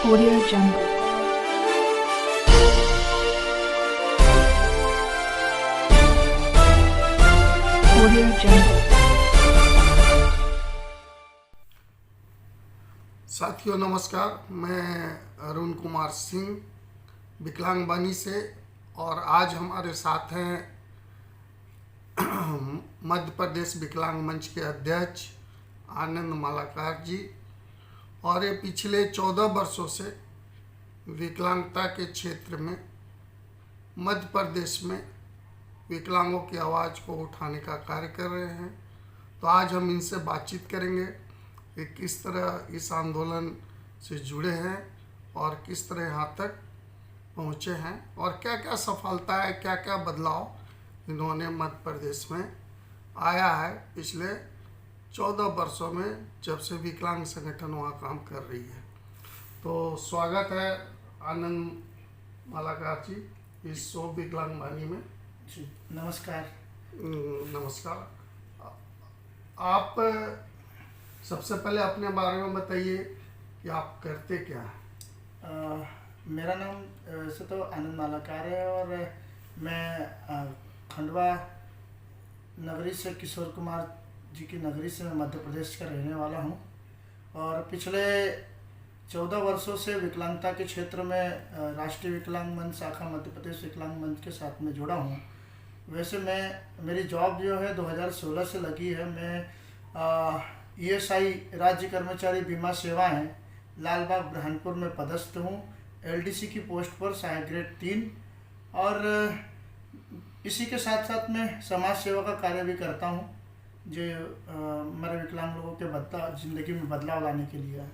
Audio Jungle. Audio Jungle. साथियों नमस्कार, मैं अरुण कुमार सिंह विकलांग बानी से, और आज हमारे साथ हैं मध्य प्रदेश विकलांग मंच के अध्यक्ष आनंद मालाकार जी। और ये पिछले 14 वर्षों से विकलांगता के क्षेत्र में मध्य प्रदेश में विकलांगों की आवाज़ को उठाने का कार्य कर रहे हैं। तो आज हम इनसे बातचीत करेंगे कि किस तरह इस आंदोलन से जुड़े हैं और किस तरह यहाँ तक पहुँचे हैं और क्या क्या सफलता है, क्या क्या बदलाव इन्होंने मध्य प्रदेश में आया है पिछले 14 वर्षों में, जब से विकलांग संगठन वहाँ काम कर रही है। तो स्वागत है आनंद मालाकार जी इस शो विकलांग बानी में। जी नमस्कार। नमस्कार। आप सबसे पहले अपने बारे में बताइए कि आप करते क्या हैं। मेरा नाम वैसे तो आनंद मालाकार है और मैं खंडवा नगरी से, किशोर कुमार जी की नगरी से मैं मध्य प्रदेश का रहने वाला हूँ। और पिछले 14 वर्षों से विकलांगता के क्षेत्र में राष्ट्रीय विकलांग मंच शाखा मध्य प्रदेश विकलांग मंच के साथ में जुड़ा हूँ। वैसे मेरी जॉब जो है 2016 से लगी है। मैं ESI राज्य कर्मचारी बीमा सेवाएं लालबाग बुरहानपुर में पदस्थ हूँ, LDC की पोस्ट पर सहायक ग्रेड 3। और इसी के साथ साथ मैं समाज सेवा का कार्य भी करता हूँ, जो हमारे विकलांग लोगों के ज़िंदगी में बदलाव लाने के लिए है।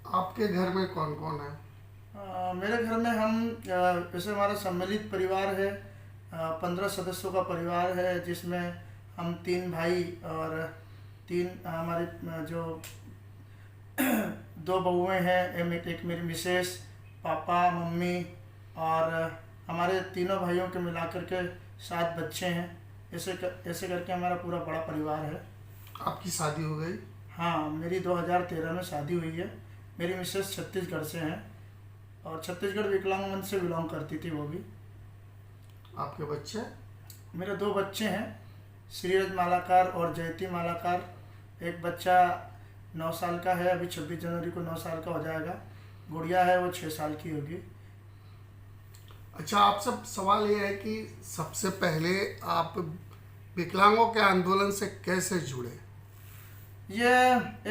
आपके घर में कौन कौन है? मेरे घर में हम वैसे हमारा सम्मिलित परिवार है, 15 सदस्यों का परिवार है, जिसमें हम 3 भाई और 3 हमारे जो 2 बहुएँ हैं, एक मेरी मिसेस, पापा, मम्मी और हमारे तीनों भाइयों के मिलाकर के 7 बच्चे हैं। ऐसे करके हमारा पूरा बड़ा परिवार है। आपकी शादी हो गई? हाँ, मेरी 2013 में शादी हुई है। मेरी मिसेस छत्तीसगढ़ से हैं और छत्तीसगढ़ विकलांग मंच से बिलोंग करती थी वो भी। आपके बच्चे? मेरे 2 बच्चे हैं, श्रीरज मालाकार और जयती मालाकार। एक बच्चा 9 साल का है, अभी 26 जनवरी को 9 साल का हो जाएगा। गुड़िया है, वो 6 साल की होगी। अच्छा, आपसे सवाल ये है कि सबसे पहले आप विकलांगों के आंदोलन से कैसे जुड़े? ये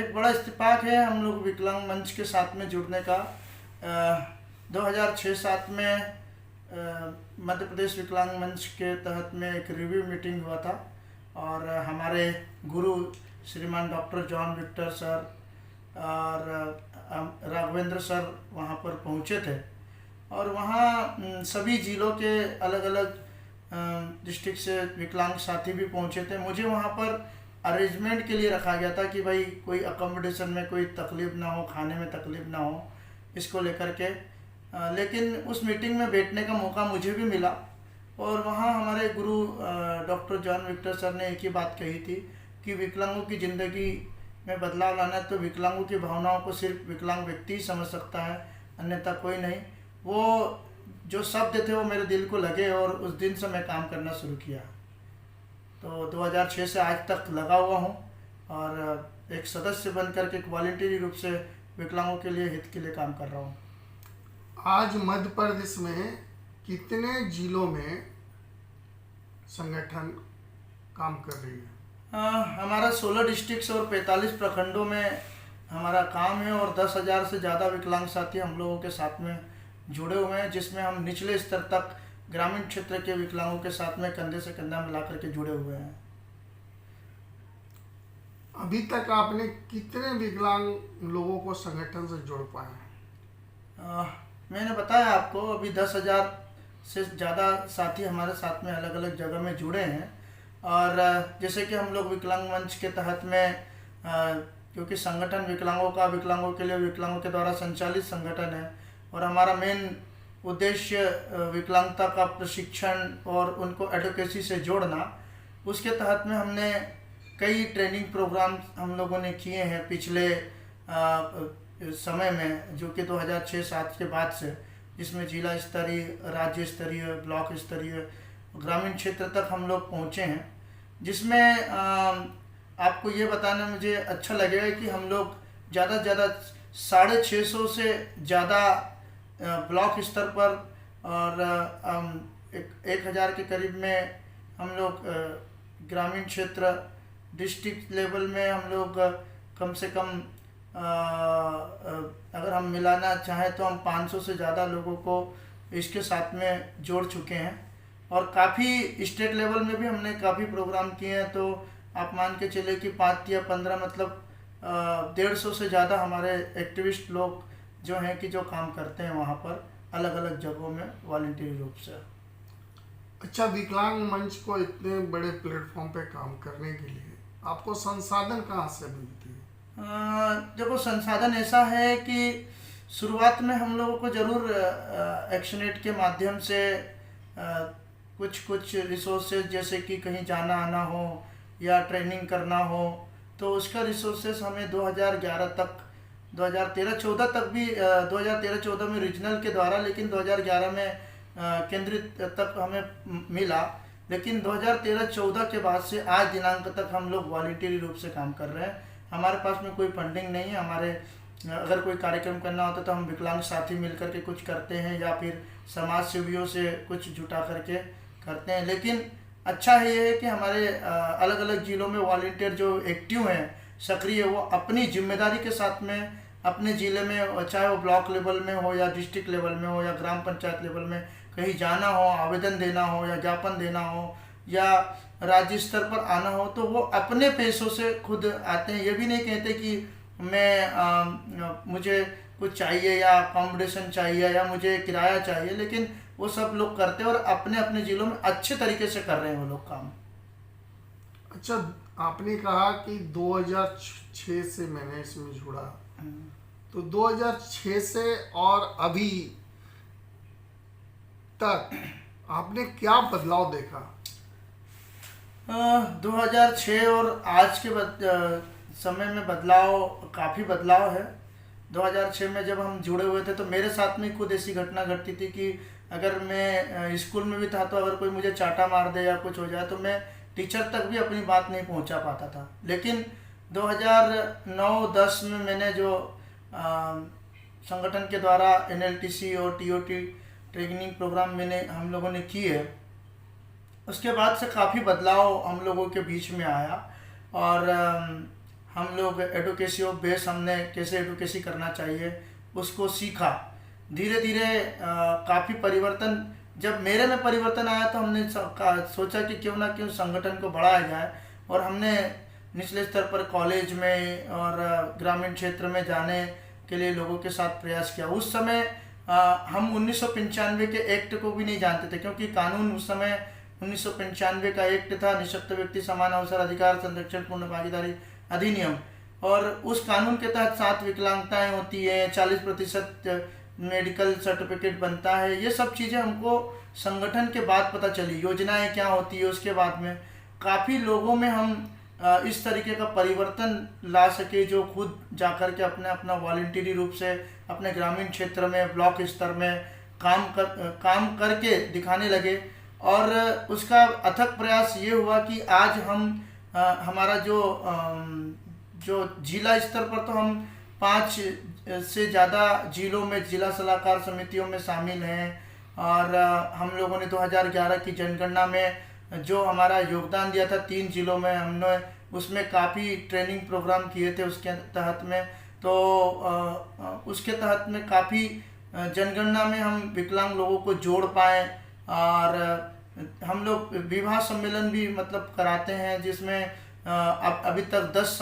एक बड़ा इत्तेफाक है हम लोग विकलांग मंच के साथ में जुड़ने का। 2006-07 में मध्य प्रदेश विकलांग मंच के तहत में एक रिव्यू मीटिंग हुआ था और हमारे गुरु श्रीमान डॉक्टर जॉन विक्टर सर और राघवेंद्र सर वहाँ पर पहुँचे थे। और वहाँ सभी ज़िलों के अलग अलग डिस्ट्रिक्ट से विकलांग साथी भी पहुँचे थे। मुझे वहाँ पर अरेंजमेंट के लिए रखा गया था कि भाई कोई अकोमोडेशन में कोई तकलीफ़ ना हो, खाने में तकलीफ़ ना हो, इसको लेकर के। लेकिन उस मीटिंग में बैठने का मौका मुझे भी मिला और वहाँ हमारे गुरु डॉक्टर जॉन विक्टर सर ने एक ही बात कही थी कि विकलांगों की ज़िंदगी में बदलाव लाना है तो विकलांगों की भावनाओं को सिर्फ विकलांग व्यक्ति ही समझ सकता है, अन्यथा कोई नहीं। वो जो शब्द थे वो मेरे दिल को लगे और उस दिन से मैं काम करना शुरू किया। तो 2006 से आज तक लगा हुआ हूँ और एक सदस्य बनकर के एक वॉलंटरी रूप से विकलांगों के लिए हित के लिए काम कर रहा हूँ। आज मध्य प्रदेश में कितने जिलों में संगठन काम कर रही है? हमारा 16 डिस्ट्रिक्ट और 45 प्रखंडों में हमारा काम है और 10,000 से ज़्यादा विकलांग साथी हम लोगों के साथ में जुड़े हुए हैं, जिसमें हम निचले स्तर तक ग्रामीण क्षेत्र के विकलांगों के साथ में कंधे से कंधा मिला करके जुड़े हुए हैं। अभी तक आपने कितने विकलांग लोगों को संगठन से जोड़ पाए? मैंने बताया आपको, अभी 10,000 से ज़्यादा साथी हमारे साथ में अलग अलग जगह में जुड़े हैं। और जैसे कि हम लोग विकलांग मंच के तहत में क्योंकि संगठन विकलांगों के लिए विकलांगों के द्वारा संचालित संगठन है और हमारा मेन उद्देश्य विकलांगता का प्रशिक्षण और उनको एडवोकेसी से जोड़ना। उसके तहत में हमने कई ट्रेनिंग प्रोग्राम हम लोगों ने किए हैं पिछले समय में, जो कि 2006-07 के बाद से, जिसमें जिला स्तरीय, राज्य स्तरीय, ब्लॉक स्तरीय, ग्रामीण क्षेत्र तक हम लोग पहुँचे हैं, जिसमें आपको ये बताना मुझे अच्छा लगेगा कि हम लोग ज़्यादा से ज़्यादा 650 से ज़्यादा ब्लॉक स्तर पर और 1000 के करीब में हम लोग ग्रामीण क्षेत्र, डिस्ट्रिक्ट लेवल में हम लोग कम से कम अगर हम मिलाना चाहें तो हम 500 से ज़्यादा लोगों को इसके साथ में जोड़ चुके हैं। और काफ़ी स्टेट लेवल में भी हमने काफ़ी प्रोग्राम किए हैं, तो आप मान के चले कि 5 या 15 मतलब 150 से ज़्यादा हमारे एक्टिविस्ट लोग जो हैं कि जो काम करते हैं वहाँ पर अलग अलग जगहों में वॉलंटियरी रूप से। अच्छा, विकलांग मंच को इतने बड़े प्लेटफॉर्म पे काम करने के लिए आपको संसाधन कहाँ से मिलती है? देखो, संसाधन ऐसा है कि शुरुआत में हम लोगों को ज़रूर एक्शनेट के माध्यम से कुछ रिसोर्सेज, जैसे कि कहीं जाना आना हो या ट्रेनिंग करना हो, तो उसका रिसोर्सेज हमें 2011 तक, 2013-14 तक भी, 2013-14 में रीजनल के द्वारा, लेकिन 2011 में केंद्रित तक हमें मिला। लेकिन 2013-14 के बाद से आज दिनांक तक हम लोग वॉलंटियरी रूप से काम कर रहे हैं। हमारे पास में कोई फंडिंग नहीं है। हमारे अगर कोई कार्यक्रम करना होता तो हम विकलांग साथी मिलकर के कुछ करते हैं या फिर समाज सेवियों से कुछ जुटा करके करते हैं। लेकिन अच्छा है ये है कि हमारे अलग अलग जिलों में वॉलंटियर जो एक्टिव हैं, सक्रिय, वो अपनी जिम्मेदारी के साथ में अपने ज़िले में, चाहे वो ब्लॉक लेवल में हो या डिस्ट्रिक्ट लेवल में हो या ग्राम पंचायत लेवल में कहीं जाना हो, आवेदन देना हो या ज्ञापन देना हो या राज्य स्तर पर आना हो, तो वो अपने पैसों से खुद आते हैं। ये भी नहीं कहते कि मुझे कुछ चाहिए या अकोमोडेशन चाहिए या मुझे किराया चाहिए, लेकिन वो सब लोग करते हैं और अपने अपने ज़िलों में अच्छे तरीके से कर रहे हैं वो लोग काम। अच्छा, आपने कहा कि 2006 से मैंने इसमें जुड़ा, तो 2006 से और अभी तक आपने क्या बदलाव देखा? 2006 और आज के समय में काफ़ी बदलाव है। 2006 में जब हम जुड़े हुए थे तो मेरे साथ में खुद ऐसी घटना घटती थी कि अगर मैं स्कूल में भी था तो अगर कोई मुझे चाटा मार दे या कुछ हो जाए तो मैं टीचर तक भी अपनी बात नहीं पहुंचा पाता था। लेकिन 2009-10 में मैंने जो संगठन के द्वारा NLTC और TOT ट्रेनिंग प्रोग्राम हम लोगों ने की है, उसके बाद से काफ़ी बदलाव हम लोगों के बीच में आया और हम लोग एडवोकेसी ऑफ बेस, हमने कैसे एडवोकेसी करना चाहिए उसको सीखा। धीरे धीरे काफ़ी परिवर्तन, जब मेरे में परिवर्तन आया तो हमने सोचा कि क्यों ना क्यों संगठन को बढ़ाया जाए और हमने निचले स्तर पर कॉलेज में और ग्रामीण क्षेत्र में जाने के लिए लोगों के साथ प्रयास किया। उस समय हम 1995 के एक्ट को भी नहीं जानते थे, क्योंकि कानून उस समय 1995 का एक्ट था, निःशक्त व्यक्ति समान अवसर अधिकार संरक्षण पूर्ण भागीदारी अधिनियम, और उस कानून के तहत 7 विकलांगताएं होती है, 40% मेडिकल सर्टिफिकेट बनता है। ये सब चीज़ें हमको संगठन के बाद पता चली, योजनाएं क्या होती है उसके बाद में काफ़ी लोगों में हम इस तरीके का परिवर्तन ला सके जो खुद जाकर के अपना वॉलंटियरी रूप से अपने ग्रामीण क्षेत्र में, ब्लॉक स्तर में काम करके दिखाने लगे। और उसका अथक प्रयास ये हुआ कि आज हम हमारा जो जिला स्तर पर तो हम 5 से ज़्यादा जिलों में जिला सलाहकार समितियों में शामिल हैं और हम लोगों ने 2011 की जनगणना में जो हमारा योगदान दिया था 3 जिलों में, हमने उसमें काफ़ी ट्रेनिंग प्रोग्राम किए थे उसके तहत में। तो उसके तहत में काफ़ी जनगणना में हम विकलांग लोगों को जोड़ पाए और हम लोग विवाह सम्मेलन भी मतलब कराते हैं, जिसमें अभी तक 10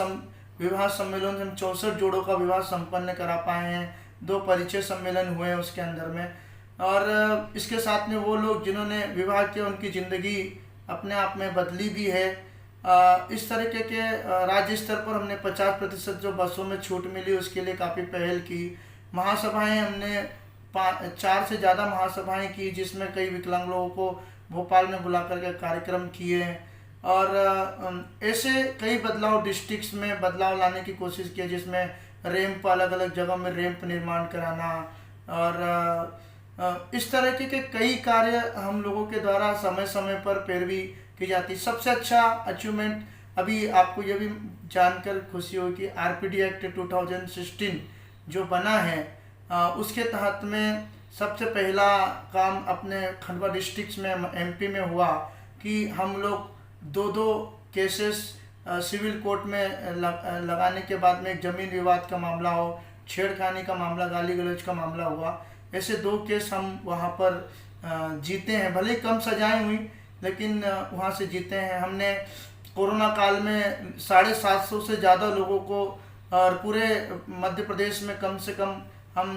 विवाह सम्मेलन हम 64 जोड़ों का विवाह संपन्न करा पाए हैं। 2 परिचय सम्मेलन हुए हैं उसके अंदर में, और इसके साथ में वो लोग जिन्होंने विवाह किया उनकी ज़िंदगी अपने आप में बदली भी है। इस तरीके के राज्य स्तर पर हमने 50% जो बसों में छूट मिली उसके लिए काफ़ी पहल की। महासभाएं हमने 4 से ज़्यादा महासभाएं की, जिसमें कई विकलांग लोगों को भोपाल में बुला करके कार्यक्रम किए और ऐसे कई बदलाव डिस्ट्रिक्ट्स में बदलाव लाने की कोशिश की, जिसमें रैंप, अलग अलग जगह में रैंप निर्माण कराना और इस तरह के कई कार्य हम लोगों के द्वारा समय समय पर पैरवी की जाती है। सबसे अच्छा अचीवमेंट अभी आपको ये भी जानकर खुशी होगी कि आरपीडी एक्ट 2016 जो बना है उसके तहत में सबसे पहला काम अपने खंडवा डिस्ट्रिक्ट में एमपी में हुआ कि हम लोग दो केसेस सिविल कोर्ट में लगाने के बाद में एक ज़मीन विवाद का मामला हो, छेड़खानी का मामला, गाली गलौज का मामला हुआ, ऐसे 2 केस हम वहाँ पर जीते हैं। भले ही कम सजाएं हुई लेकिन वहाँ से जीते हैं। हमने कोरोना काल में 750 से ज़्यादा लोगों को और पूरे मध्य प्रदेश में कम से कम हम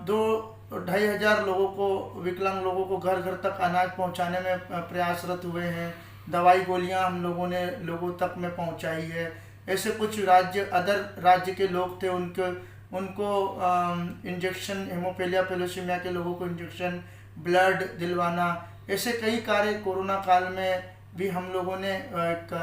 2-2,500 लोगों को, विकलांग लोगों को घर घर तक अनाज पहुंचाने में प्रयासरत हुए हैं। दवाई गोलियां हम लोगों ने लोगों तक में पहुंचाई है। ऐसे कुछ अदर राज्य के लोग थे, उनको इंजेक्शन, हेमोफीलिया पैलेसीमिया के लोगों को इंजेक्शन, ब्लड दिलवाना, ऐसे कई कार्य कोरोना काल में भी हम लोगों ने एक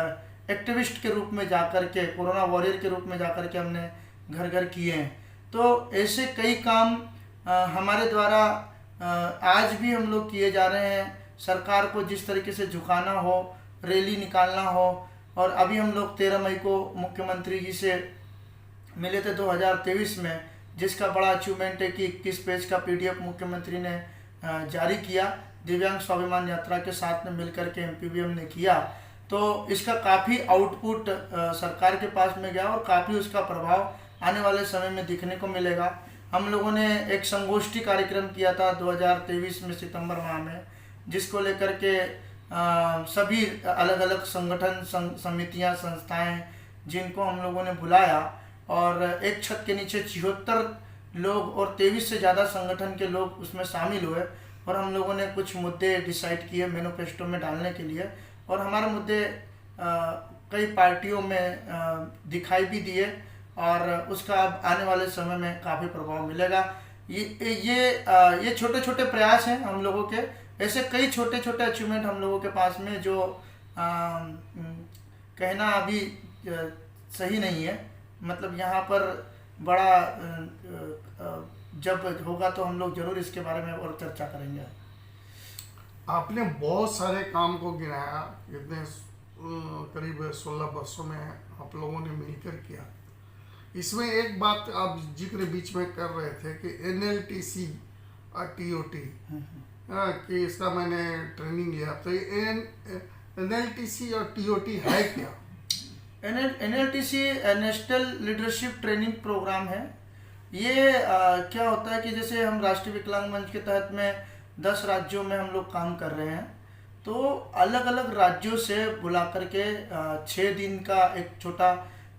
एक्टिविस्ट के रूप में जाकर के, कोरोना वॉरियर के रूप में जाकर के हमने घर घर किए हैं। तो ऐसे कई काम हमारे द्वारा आज भी हम लोग किए जा रहे हैं। सरकार को जिस तरीके से झुकाना हो, रैली निकालना हो, और अभी हम लोग 13 मई को मुख्यमंत्री जी से मिले थे 2023 में, जिसका बड़ा अचीवमेंट है कि 21 पेज का PDF मुख्यमंत्री ने जारी किया। दिव्यांग स्वाभिमान यात्रा के साथ में मिलकर के MPVM ने किया, तो इसका काफ़ी आउटपुट सरकार के पास में गया और काफ़ी उसका प्रभाव आने वाले समय में दिखने को मिलेगा। हम लोगों ने एक संगोष्ठी कार्यक्रम किया था 2023 में सितंबर माह में, जिसको लेकर के सभी अलग अलग संगठन, समितियां, संस्थाएं, जिनको हम लोगों ने बुलाया और एक छत के नीचे 76 लोग और 23 से ज़्यादा संगठन के लोग उसमें शामिल हुए और हम लोगों ने कुछ मुद्दे डिसाइड किए मैनिफेस्टो में डालने के लिए, और हमारे मुद्दे कई पार्टियों में दिखाई भी दिए और उसका अब आने वाले समय में काफ़ी प्रभाव मिलेगा। ये छोटे छोटे प्रयास हैं हम लोगों के। ऐसे कई छोटे छोटे अचीवमेंट हम लोगों के पास में जो कहना अभी सही नहीं है। मतलब यहाँ पर बड़ा जब होगा तो हम लोग जरूर इसके बारे में और चर्चा करेंगे। आपने बहुत सारे काम को गिनाया, इतने करीब 16 वर्षों में आप लोगों ने मिलकर किया। इसमें एक बात आप जिक्र बीच में कर रहे थे कि NLTC और TOT कि इसका मैंने ट्रेनिंग लिया, तो NLTC और TOT है क्या? NLTC national leadership training programme है। ये क्या होता है कि जैसे हम राष्ट्रीय विकलांग मंच के तहत में 10 राज्यों में हम लोग काम कर रहे हैं, तो अलग अलग राज्यों से बुला करके 6 दिन का एक छोटा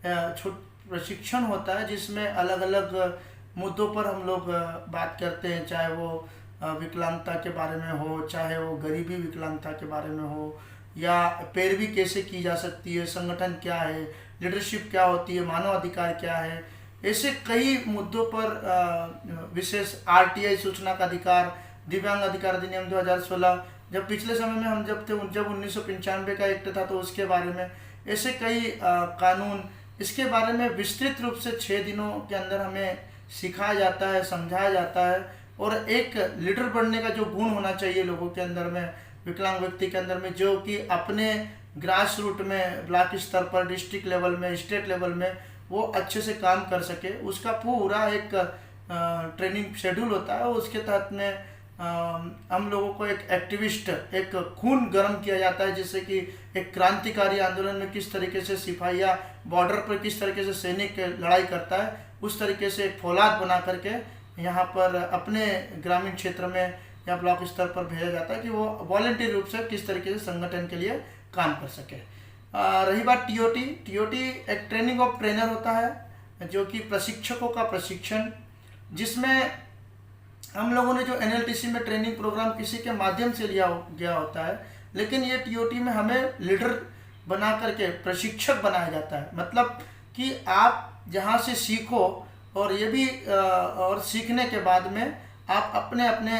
प्रशिक्षण होता है, जिसमें अलग अलग मुद्दों पर हम लोग बात करते हैं, चाहे वो विकलांगता के बारे में हो, चाहे वो गरीबी विकलांगता के बारे में हो, या पैरवी कैसे की जा सकती है, संगठन क्या है, लीडरशिप क्या होती है, मानव अधिकार क्या है, ऐसे कई मुद्दों पर विशेष RTI सूचना का अधिकार, दिव्यांग अधिकार अधिनियम 2016, जब पिछले समय में हम जब 1995 का एक्ट था तो उसके बारे में, ऐसे कई कानून, इसके बारे में विस्तृत रूप से 6 दिनों के अंदर हमें सिखाया जाता है, समझाया जाता है। और एक लीडर बनने का जो गुण होना चाहिए लोगों के अंदर में, विकलांग व्यक्ति के अंदर में, जो कि अपने ग्रास रूट में, ब्लॉक स्तर पर, डिस्ट्रिक्ट लेवल में, स्टेट लेवल में वो अच्छे से काम कर सके, उसका पूरा एक ट्रेनिंग शेड्यूल होता है। उसके तहत में हम लोगों को एक एक्टिविस्ट, एक खून गर्म किया जाता है, जिससे कि एक क्रांतिकारी आंदोलन में किस तरीके से सिपाहिया बॉर्डर पर किस तरीके से सैनिक लड़ाई करता है, उस तरीके से एक फौलाद बना करके यहाँ पर अपने ग्रामीण क्षेत्र में या ब्लॉक स्तर पर भेजा जाता है कि वो वॉलंटियर रूप से किस तरीके से संगठन के लिए काम कर सके। रही बात TOT एक ट्रेनिंग ऑफ ट्रेनर होता है, जो कि प्रशिक्षकों का प्रशिक्षण, जिसमें हम लोगों ने जो NLTC में ट्रेनिंग प्रोग्राम किसी के माध्यम से लिया गया होता है, लेकिन ये TOT में हमें लीडर बना करके प्रशिक्षक बनाया जाता है। मतलब कि आप जहाँ से सीखो, और ये भी और सीखने के बाद में आप अपने अपने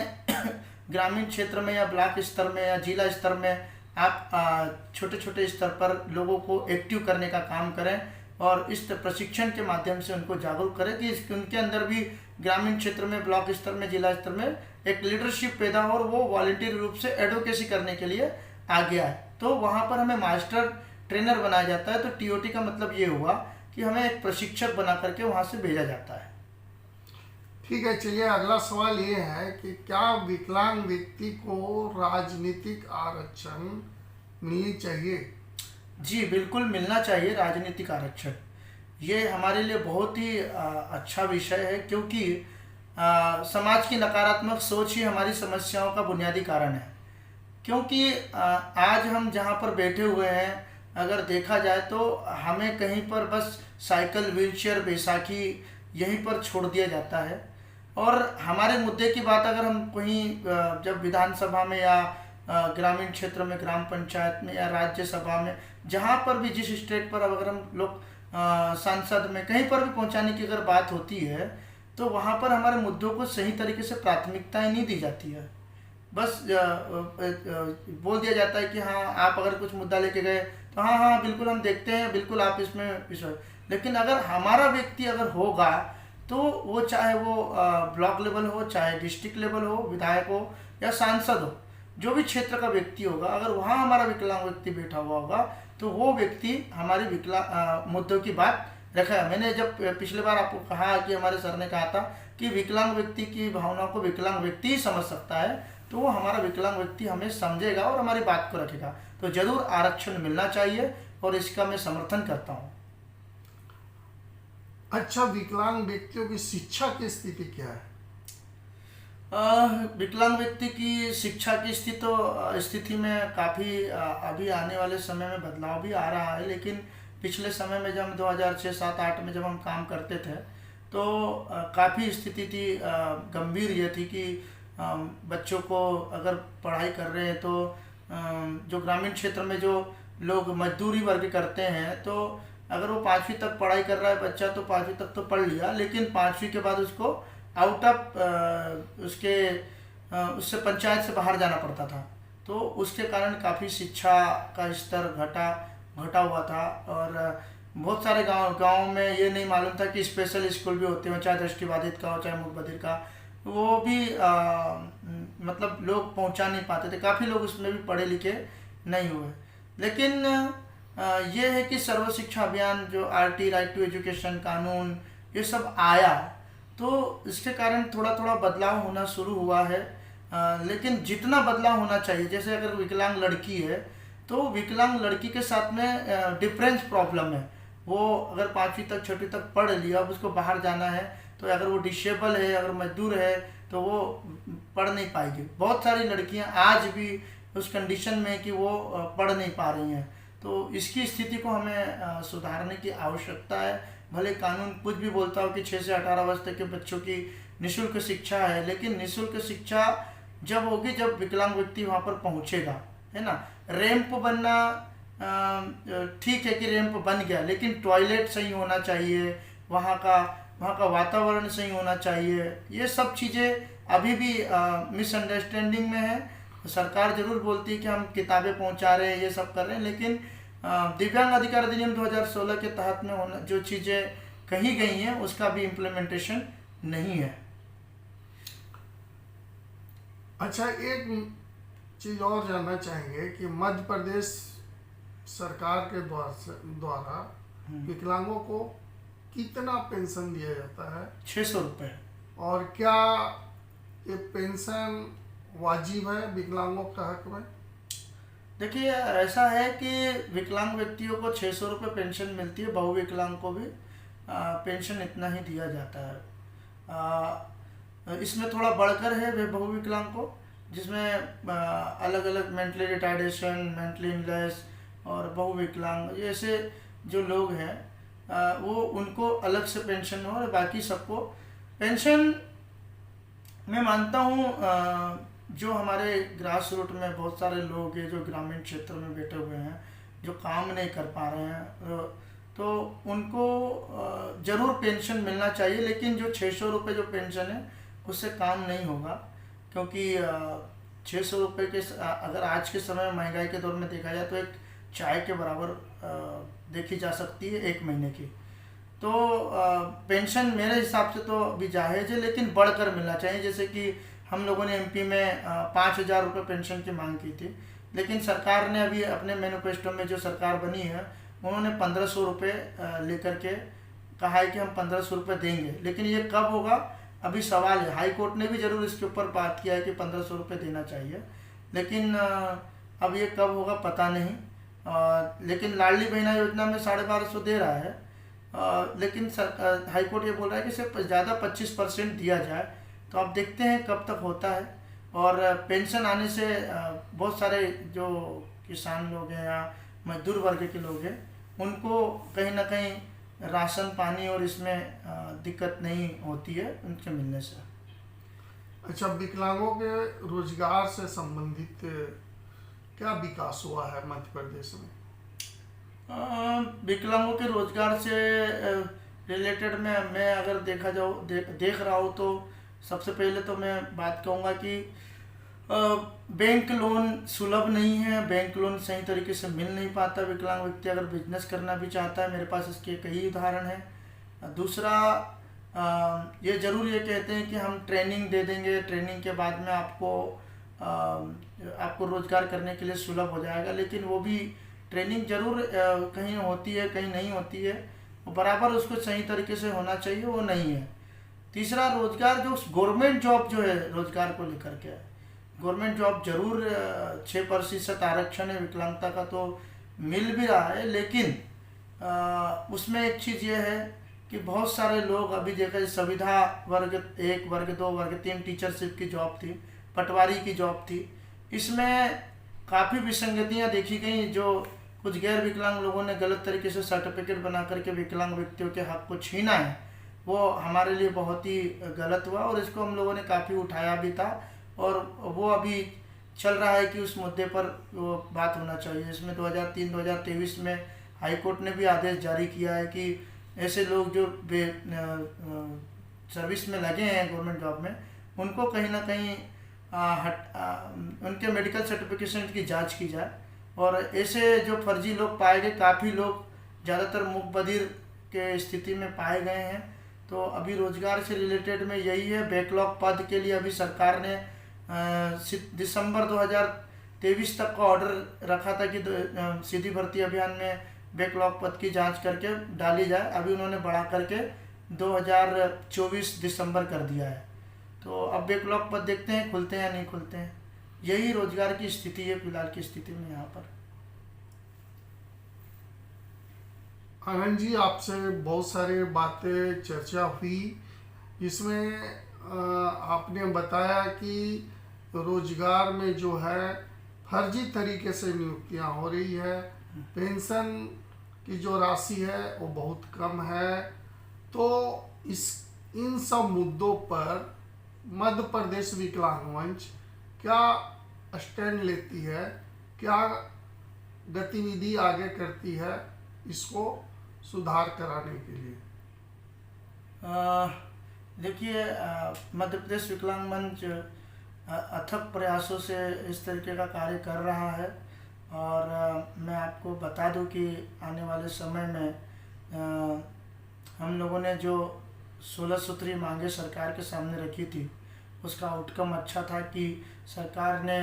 ग्रामीण क्षेत्र में या ब्लॉक स्तर में या जिला स्तर में आप छोटे छोटे स्तर पर लोगों को एक्टिव करने का काम करें, और इस प्रशिक्षण के माध्यम से उनको जागरूक करें कि उनके अंदर भी ग्रामीण क्षेत्र में, ब्लॉक स्तर में, जिला स्तर में एक लीडरशिप पैदा हो और वो वॉलंटियर रूप से एडवोकेसी करने के लिए आगे आए। तो वहाँ पर हमें मास्टर ट्रेनर बनाया जाता है। तो टीओटी का मतलब ये हुआ कि हमें एक प्रशिक्षक बना करके वहाँ से भेजा जाता है। ठीक है, चलिए अगला सवाल ये है कि क्या विकलांग व्यक्ति को राजनीतिक आरक्षण मिलनी चाहिए? जी बिल्कुल मिलना चाहिए राजनीतिक आरक्षण। ये हमारे लिए बहुत ही अच्छा विषय है, क्योंकि समाज की नकारात्मक सोच ही हमारी समस्याओं का बुनियादी कारण है। क्योंकि आज हम जहाँ पर बैठे हुए हैं, अगर देखा जाए तो हमें कहीं पर बस साइकिल, व्हीलचेयर, बैसाखी यहीं पर छोड़ दिया जाता है। और हमारे मुद्दे की बात अगर हम कहीं जब विधानसभा में या ग्रामीण क्षेत्र में, ग्राम पंचायत में या राज्यसभा में, जहाँ पर भी, जिस स्टेट पर अगर हम लोग सांसद में कहीं पर भी पहुँचाने की अगर बात होती है, तो वहाँ पर हमारे मुद्दों को सही तरीके से प्राथमिकता नहीं दी जाती है। बस बोल दिया जाता है कि हाँ, आप अगर कुछ मुद्दा लेके गए तो हाँ हाँ बिल्कुल हम देखते हैं, बिल्कुल आप इसमें विषय। लेकिन अगर हमारा व्यक्ति अगर होगा तो वो चाहे वो ब्लॉक लेवल हो, चाहे डिस्ट्रिक्ट लेवल हो, विधायक हो या सांसद हो, जो भी क्षेत्र का व्यक्ति होगा, अगर वहाँ हमारा विकलांग व्यक्ति बैठा हुआ होगा तो वो व्यक्ति हमारी मुद्दों की बात रखेगा। मैंने जब पिछले बार आपको कहा कि हमारे सर ने कहा था कि विकलांग व्यक्ति की भावनाओं को विकलांग व्यक्ति ही समझ सकता है, तो वो हमारा विकलांग व्यक्ति हमें समझेगा और हमारी बात को रखेगा। तो जरूर आरक्षण मिलना चाहिए और इसका मैं समर्थन करता हूँ। अच्छा, विकलांग व्यक्तियों की शिक्षा की स्थिति क्या है? विकलांग व्यक्ति की शिक्षा की स्थिति में काफ़ी अभी आने वाले समय में बदलाव भी आ रहा है। लेकिन पिछले समय में जब 2006, 7, 8 में जब हम काम करते थे तो काफ़ी स्थिति थी गंभीर। ये थी कि बच्चों को अगर पढ़ाई कर रहे हैं तो जो ग्रामीण क्षेत्र में जो लोग मजदूरी वर्ग करते हैं, तो अगर वो 5वीं तक पढ़ाई कर रहा है बच्चा तो 5वीं तक तो पढ़ लिया, लेकिन 5वीं के बाद उसको आउट ऑफ उससे पंचायत से बाहर जाना पड़ता था। तो उसके कारण काफ़ी शिक्षा का स्तर घटा हुआ था। और बहुत सारे गाँव में ये नहीं मालूम था कि स्पेशल स्कूल भी होते हैं, चाहे दृष्टिबाधित का हो चाहे मूकबधिर का, वो भी मतलब लोग पहुंचा नहीं पाते थे। काफ़ी लोग उसमें भी पढ़े लिखे नहीं हुए। लेकिन ये है कि सर्व शिक्षा अभियान, जो RT, राइट टू एजुकेशन कानून, ये सब आया तो इसके कारण थोड़ा थोड़ा बदलाव होना शुरू हुआ है। लेकिन जितना बदलाव होना चाहिए, जैसे अगर विकलांग लड़की है तो विकलांग लड़की के साथ में डिफरेंस प्रॉब्लम है। वो अगर 5वीं तक 6वीं तक पढ़ लिया, अब उसको बाहर जाना है तो अगर वो डिसेबल है, अगर मजदूर है तो वो पढ़ नहीं पाएगी। बहुत सारी लड़कियां आज भी उस कंडीशन में कि वो पढ़ नहीं पा रही हैं। तो इसकी स्थिति को हमें सुधारने की आवश्यकता है। भले कानून कुछ भी बोलता हो कि 6 से 18 वर्ष तक के बच्चों की निःशुल्क शिक्षा है, लेकिन निःशुल्क शिक्षा जब होगी जब विकलांग व्यक्ति वहाँ पर पहुँचेगा, है ना। रैंप बनना ठीक है कि रैंप बन गया, लेकिन टॉयलेट सही होना चाहिए, वहाँ का वातावरण सही होना चाहिए। ये सब चीज़ें अभी भी मिसअंडरस्टैंडिंग में है। सरकार जरूर बोलती है कि हम किताबें पहुँचा रहे हैं, ये सब कर रहे हैं, लेकिन दिव्यांग अधिकार अधिनियम 2016 के तहत में होना जो चीज़ें कही गई हैं उसका भी इम्प्लीमेंटेशन नहीं है। अच्छा, एक चीज़ और जानना चाहेंगे कि मध्य प्रदेश सरकार के द्वारा विकलांगों को कितना पेंशन दिया जाता है? 600 रुपये। और क्या ये पेंशन वाजिब है विकलांगों का हक में? देखिए, ऐसा है कि विकलांग व्यक्तियों को 600 रुपये पेंशन मिलती है, बहुविकलांग को भी पेंशन इतना ही दिया जाता है। इसमें थोड़ा बढ़कर है वे बहुविकलांग को, जिसमें अलग अलग मेंटली रिटार्डेशन, मेंटली इलनेस और बहुविकलांग जैसे जो लोग हैं वो उनको अलग से पेंशन हो, और बाकी सबको पेंशन। मैं मानता हूँ जो हमारे ग्रास रूट में बहुत सारे लोग हैं जो ग्रामीण क्षेत्र में बैठे हुए हैं, जो काम नहीं कर पा रहे हैं, तो उनको ज़रूर पेंशन मिलना चाहिए। लेकिन जो 600 रुपये जो पेंशन है उससे काम नहीं होगा, क्योंकि 600 रुपये के अगर आज के समय में महंगाई के दौर में देखा जाए तो एक चाय के बराबर देखी जा सकती है 1 महीने की। तो पेंशन मेरे हिसाब से तो अभी जायज़ है, लेकिन बढ़कर मिलना चाहिए। जैसे कि हम लोगों ने एमपी में 5,000 रुपये पेंशन की मांग की थी, लेकिन सरकार ने अभी अपने मैनिफेस्टो में, जो सरकार बनी है, उन्होंने 1,500 रुपये लेकर के कहा है कि हम 1,500 रुपये देंगे। लेकिन ये कब होगा अभी सवाल है। हाई कोर्ट ने भी ज़रूर इसके ऊपर बात किया है कि 1,500 रुपये देना चाहिए, लेकिन अब ये कब होगा पता नहीं। लेकिन लाडली बहना योजना में 1,250 दे रहा है, लेकिन हाई कोर्ट ये बोल रहा है कि सिर्फ ज़्यादा 25% दिया जाए। तो अब देखते हैं कब तक होता है। और पेंशन आने से बहुत सारे जो किसान लोग हैं या मजदूर वर्ग के लोग हैं, उनको कहीं ना कहीं राशन पानी और इसमें दिक्कत नहीं होती है उनके मिलने से। अच्छा, विकलांगों के रोजगार से संबंधित क्या विकास हुआ है मध्य प्रदेश में? विकलांगों के रोजगार से रिलेटेड में मैं अगर देख रहा हूँ तो सबसे पहले तो मैं बात कहूँगा कि बैंक लोन सुलभ नहीं है। बैंक लोन सही तरीके से मिल नहीं पाता। विकलांग व्यक्ति अगर बिजनेस करना भी चाहता है, मेरे पास इसके कई उदाहरण हैं। दूसरा, ये ज़रूर ये कहते हैं कि हम ट्रेनिंग दे देंगे, ट्रेनिंग के बाद में आपको रोज़गार करने के लिए सुलभ हो जाएगा, लेकिन वो भी ट्रेनिंग ज़रूर कहीं होती है कहीं नहीं होती है, बराबर उसको सही तरीके से होना चाहिए, वो नहीं है। तीसरा, रोज़गार जो गवर्नमेंट जॉब जो है रोज़गार को लेकर के, गवर्नमेंट जॉब जरूर 6% आरक्षण है विकलांगता का तो मिल भी रहा है, लेकिन उसमें एक चीज़ ये है कि बहुत सारे लोग अभी देखा, संविधा वर्ग 1, वर्ग 2, वर्ग 3 टीचरशिप की जॉब थी, पटवारी की जॉब थी, इसमें काफ़ी विसंगतियां देखी गई। जो कुछ गैर विकलांग लोगों ने गलत तरीके से सर्टिफिकेट बना करके विकलांग व्यक्तियों के हक को छीना है, वो हमारे लिए बहुत ही गलत हुआ और इसको हम लोगों ने काफ़ी उठाया भी था और वो अभी चल रहा है कि उस मुद्दे पर वो बात होना चाहिए। इसमें 2003-2023 में हाई कोर्ट ने भी आदेश जारी किया है कि ऐसे लोग जो सर्विस में लगे हैं गवर्नमेंट जॉब में, उनको कहीं ना कहीं उनके मेडिकल सर्टिफिकेशन की जांच की जाए। और ऐसे जो फर्जी लोग पाए गए, काफ़ी लोग ज़्यादातर मूक बधिर के स्थिति में पाए गए हैं। तो अभी रोजगार से रिलेटेड में यही है। बैकलॉग पद के लिए अभी सरकार ने दिसंबर 2023 तक का ऑर्डर रखा था कि सीधी भर्ती अभियान में बैकलॉग पद की जांच करके डाली जाए। अभी उन्होंने बढ़ा करके 2024 दिसंबर कर दिया है। तो अब बैकलॉग पद देखते हैं खुलते हैं या नहीं खुलते हैं। यही रोजगार की स्थिति है फिलहाल की स्थिति में यहाँ पर। आनंद जी, आपसे बहुत सारी बातें चर्चा हुई। इसमें आपने बताया कि रोजगार में जो है फर्जी तरीके से नियुक्तियां हो रही है, पेंशन की जो राशि है वो बहुत कम है। तो इन सब मुद्दों पर मध्य प्रदेश विकलांग मंच क्या स्टैंड लेती है, क्या गतिविधि आगे करती है इसको सुधार कराने के लिए? देखिए, मध्य प्रदेश विकलांग मंच अथक प्रयासों से इस तरीके का कार्य कर रहा है। और मैं आपको बता दूं कि आने वाले समय में हम लोगों ने जो 16 सूत्री मांगे सरकार के सामने रखी थी, उसका आउटकम अच्छा था कि सरकार ने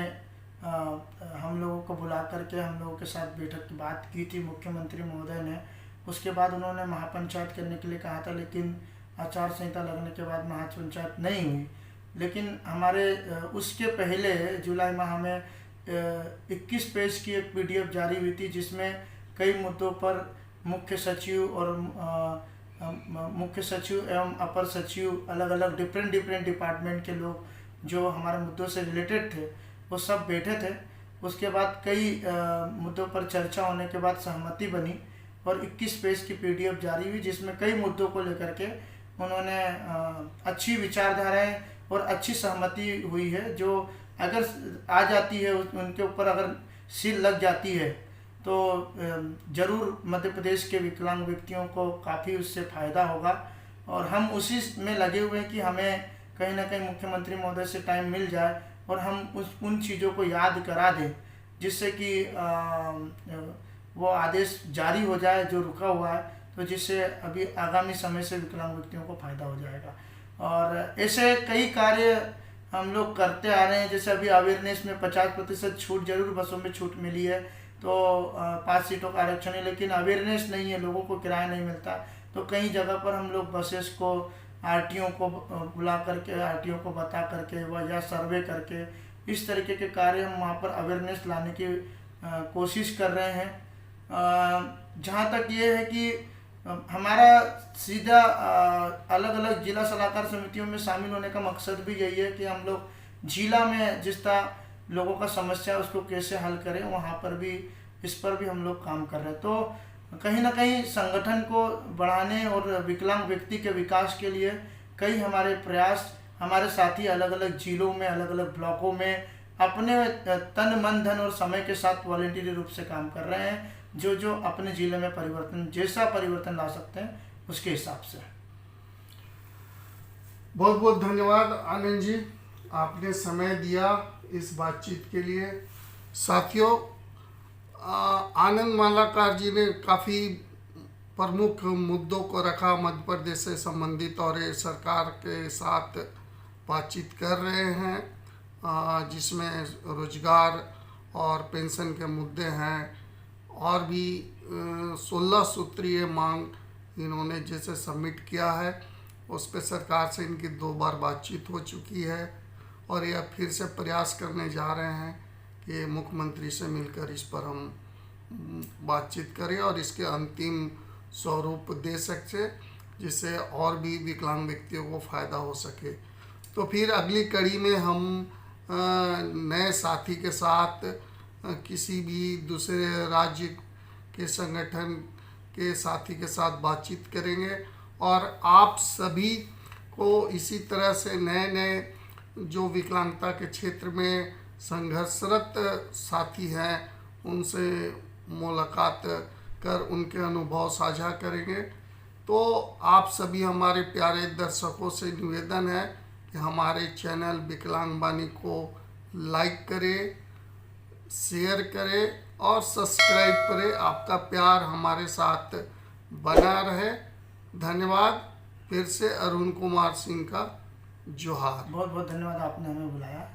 हम लोगों को बुला करके हम लोगों के साथ बैठक की बात की थी मुख्यमंत्री महोदय ने। उसके बाद उन्होंने महापंचायत करने के लिए कहा था, लेकिन आचार संहिता लगने के बाद महापंचायत नहीं हुई। लेकिन हमारे उसके पहले जुलाई माह में 21 पेज की एक PDF जारी हुई थी, जिसमें कई मुद्दों पर मुख्य सचिव एवं अपर सचिव, अलग अलग डिफरेंट डिपार्टमेंट के लोग जो हमारे मुद्दों से रिलेटेड थे वो सब बैठे थे। उसके बाद कई मुद्दों पर चर्चा होने के बाद सहमति बनी और 21 पेज की PDF जारी हुई, जिसमें कई मुद्दों को लेकर के उन्होंने अच्छी विचारधाराएं और अच्छी सहमति हुई है, जो अगर आ जाती है उनके ऊपर अगर सील लग जाती है तो ज़रूर मध्य प्रदेश के विकलांग व्यक्तियों को काफ़ी उससे फ़ायदा होगा। और हम उसी में लगे हुए हैं कि हमें कहीं ना कहीं मुख्यमंत्री महोदय से टाइम मिल जाए और हम उन चीज़ों को याद करा दें, जिससे कि वो आदेश जारी हो जाए जो रुका हुआ है, तो जिससे अभी आगामी समय से विकलांग व्यक्तियों को फायदा हो जाएगा। और ऐसे कई कार्य हम लोग करते आ रहे हैं। जैसे अभी अवेयरनेस में 50% छूट, जरूर बसों में छूट मिली है, तो 5 सीटों का आरक्षण है, लेकिन अवेयरनेस नहीं है, लोगों को किराया नहीं मिलता। तो कई जगह पर हम लोग बसेस को आरटीओ को बुला करके, आरटीओ को बता करके या सर्वे करके इस तरीके के कार्य हम वहाँ पर अवेयरनेस लाने की कोशिश कर रहे हैं। जहाँ तक ये है कि हमारा सीधा अलग अलग जिला सलाहकार समितियों में शामिल होने का मकसद भी यही है कि हम लोग जिला में जिस तरह लोगों का समस्या है उसको कैसे हल करें, वहाँ पर भी इस पर भी हम लोग काम कर रहे हैं। तो कहीं ना कहीं संगठन को बढ़ाने और विकलांग व्यक्ति के विकास के लिए कई हमारे प्रयास, हमारे साथी अलग अलग जिलों में, अलग अलग ब्लॉकों में अपने तन मन धन और समय के साथ वॉलंटियरी रूप से काम कर रहे हैं, जो अपने जिले में परिवर्तन, जैसा परिवर्तन ला सकते हैं उसके हिसाब से। बहुत बहुत धन्यवाद आनंद जी, आपने समय दिया इस बातचीत के लिए। साथियों, आनंद मालाकार जी ने काफ़ी प्रमुख मुद्दों को रखा, मध्य प्रदेश से संबंधित, और ये सरकार के साथ बातचीत कर रहे हैं, जिसमें रोजगार और पेंशन के मुद्दे हैं, और भी 16 सूत्रीय मांग इन्होंने जैसे सबमिट किया है, उस पर सरकार से इनकी 2 बार बातचीत हो चुकी है, और यह फिर से प्रयास करने जा रहे हैं कि मुख्यमंत्री से मिलकर इस पर हम बातचीत करें और इसके अंतिम स्वरूप दे सके, जिससे और भी विकलांग व्यक्तियों को फ़ायदा हो सके। तो फिर अगली कड़ी में हम नए साथी के साथ किसी भी दूसरे राज्य के संगठन के साथी के साथ बातचीत करेंगे, और आप सभी को इसी तरह से नए नए जो विकलांगता के क्षेत्र में संघर्षरत साथी हैं उनसे मुलाकात कर उनके अनुभव साझा करेंगे। तो आप सभी हमारे प्यारे दर्शकों से निवेदन है कि हमारे चैनल विकलांग वाणी को लाइक करें, शेयर करें और सब्सक्राइब करें। आपका प्यार हमारे साथ बना रहे। धन्यवाद। फिर से अरुण कुमार सिंह का जोहार। बहुत बहुत धन्यवाद, आपने हमें बुलाया।